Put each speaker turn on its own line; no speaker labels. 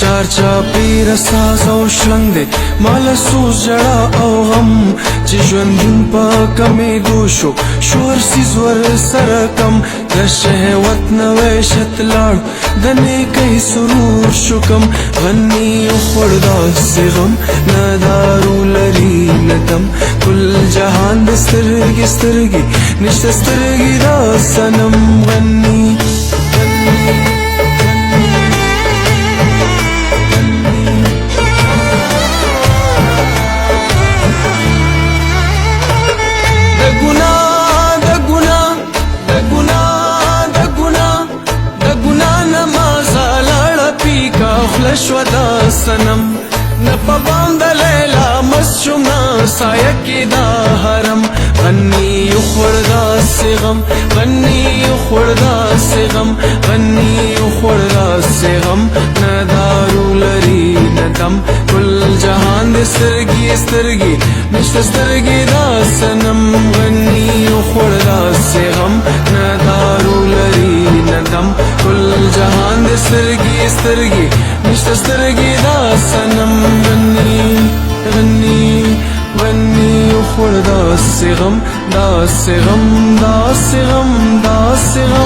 چار چاپیر ساز او شرنګ دی مال سوز جړه او غم چې ژوندون په کمېدو شو شور سیز ور سره کم د شهوت نه وحشت لاړ د نیکۍ سرور شو کم غني وخوړ داسې غم نه دارو لري نه دم کل جهان د سترګې سترګې نشته سترګې دا صنم غني شو دا سنم نپا باند لیلا مسشنا سایه کی دا حرم غنی اخور دا سغم غنی اخور دا سغم غنی اخور دا سغم ندارو لری ندم کل جهان دے سترگی سترگی نشت سترگی دا سنم غنی اخور دا سغم ندارو لری ندم کل جهان دے سترگی سترگی نشت سترگی دا سنم غنی غنی غنی اخور دا سغم دا سغم دا سغم دا سغم